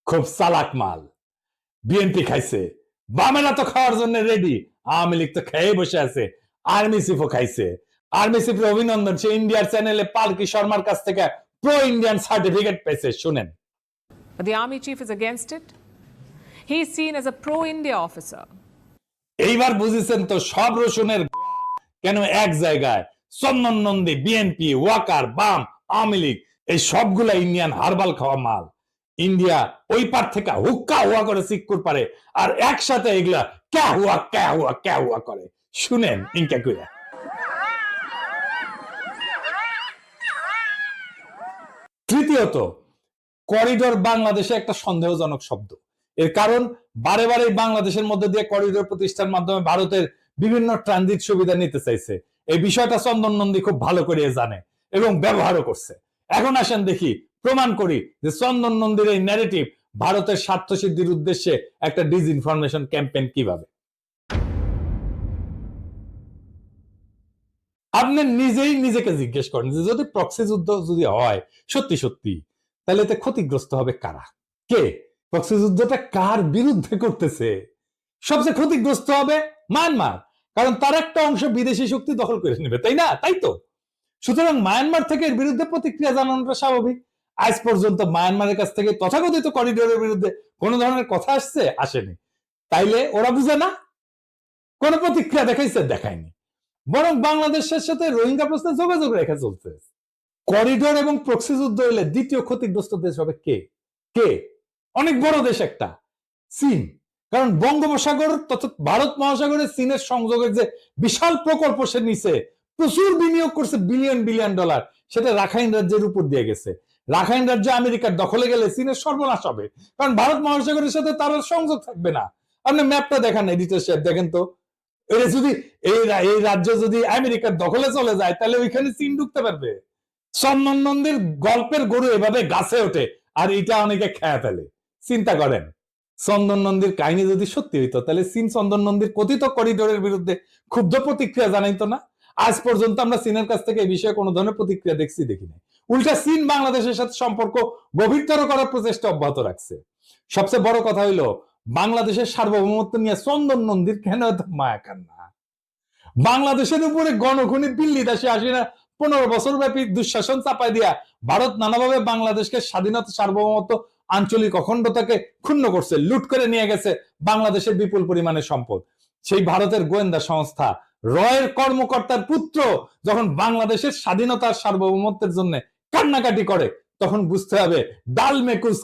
খুব চালাক মাল। বিএনপি খাইছে, বামেরা তো খাওয়ার জন্য রেডি, আওয়ামী লীগ তো খেয়ে বসে আছে, আর্মি চিফও খাইছে। আর্মি চিফের অভিনন্দন, সে ইন্ডিয়ার চ্যানেলে পালকি শর্মার কাছ থেকে প্রো ইন্ডিয়ান সার্টিফিকেট পেয়েছে, শুনেন। But the army chief is against it. He is seen as a pro-India officer. এইবার বুঝেছেন তো সব রসুনের কেন এক জায়গায়। চন্দন নন্দী, বিএনপি, ওয়াকার, বাম, আওয়ামী লীগ, এই সবগুলা ইন্ডিয়ান হারবাল খাওয়া মাল। ইন্ডিয়া ওই পার থেকে হুক্কা হুয়া করে সিক্কুর পারে, আর একসাথে এগুলা ক্যা হুয়া ক্যা হুয়া ক্যা হুয়া করে, শুনেন ইনকা কইরা। তৃতীয়ত, করিডোর বাংলাদেশে একটা সন্দেহজনক শব্দ। এর কারণ বারে বারে বাংলাদেশের মধ্যে দিয়ে করিডোর প্রতিষ্ঠার মাধ্যমে ভারতের বিভিন্ন ট্রানজিট সুবিধা নিতে চাইছে। এই বিষয়টা চন্দন নন্দী খুব ভালো করে জানে এবং ব্যবহারও করছে। এখন আসেন দেখি, প্রমাণ করি যে চন্দন নন্দীর এই ন্যারেটিভ ভারতের স্বার্থ সিদ্ধির উদ্দেশ্যে একটা ডিসইনফরমেশন ক্যাম্পেইন কিভাবে। আপনি নিজেই নিজেকে জিজ্ঞেস করেন যে যদি প্রক্সি যুদ্ধ যদি হয় সত্যি সত্যি, তাহলে এতে ক্ষতিগ্রস্ত হবে কারা? কে? প্রক্সি যুদ্ধটা কার বিরুদ্ধে করতেছে? সবচেয়ে ক্ষতিগ্রস্ত হবে মায়ানমার, কারণ তার একটা অংশ বিদেশি শক্তি দখল করে নেবে, তাই না? তাই তো। সুতরাং মায়ানমার থেকে এর বিরুদ্ধে প্রতিক্রিয়া জানানোটা স্বাভাবিক। আজ পর্যন্ত মায়ানমারের কাছ থেকে তথাকথিত করিডোরের বিরুদ্ধে কোন ধরনের কথা আসছে? আসেনি। তাইলে ওরা বুঝে না? কোন প্রতিক্রিয়া দেখাইছে? দেখায়নি। বরং বাংলাদেশের সাথে রোহিঙ্গা প্রশ্নে যোগাযোগ রেখে চলছে। করিডোর এবং প্রক্সি যুদ্ধ হলে দ্বিতীয় ক্ষতিগ্রস্ত দেশ হবে কে? কে? অনেক বড় দেশ একটা, চীন। কারণ বঙ্গোপসাগর তথা ভারত মহাসাগরের চীনের সংযোগের যে বিশাল প্রকল্প সে নিচে প্রচুর বিনিয়োগ করছে, বিলিয়ন বিলিয়ন ডলার, সেটা রাখাইন রাজ্যের উপর দিয়ে গেছে। রাখাইন রাজ্য আমেরিকার দখলে গেলে চীনের সর্বনাশ হবে, কারণ ভারত মহাসাগরের সাথে তার সংযোগ থাকবে না। আপনি ম্যাপটা দেখান, এডিটর সাহেব দেখেন তো, এটা যদি এই রাজ্য যদি আমেরিকার দখলে চলে যায় তাহলে ওইখানে চীন ঢুকতে পারবে। চন্দন নন্দীর গল্পের গরু এভাবে গাছে ওঠে আর এটা অনেকে খেয়ে ফেলে। চিন্তা করেন, চন্দন নন্দীর কাহিনী যদি সত্যি হইতো তাহলে চীন চন্দন নন্দীর কথিত করিডোরের বিরুদ্ধে ক্ষুব্ধ প্রতিক্রিয়া জানাইতো না। আজ পর্যন্ত আমরা চীনের কাছ থেকে এই বিষয়ে কোনো ধরনের প্রতিক্রিয়া দেখি না। উল্টা চীন বাংলাদেশের সাথে সম্পর্ক গভীরতর করার প্রচেষ্টা অব্যাহত রাখছে। সবচেয়ে বড় কথা হইলো বাংলাদেশের সার্বভৌমত্ব নিয়ে চন্দন নন্দীর কেন এত মায়া কান্না? বাংলাদেশের উপরে গণখনি দিল্লি দাসে আসে না 15 বছর ব্যাপী দুঃশাসন চাপাই দিয়া ভারত নানাভাবে বাংলাদেশকে স্বাধীনতা, সার্বভৌমত্ব, আঞ্চলিক অখণ্ডতাকে ক্ষুণ্ণ করছে, লুট করে নিয়ে গেছে বাংলাদেশের বিপুল পরিমাণে সম্পদ। সেই ভারতের গোয়েন্দা সংস্থা রয়ের কর্মকর্তার পুত্র যখন বাংলাদেশের স্বাধীনতার সার্বভৌমত্বের জন্য কান্নাকাটি করে, তখন বুঝতে হবে ডাল মে কুছ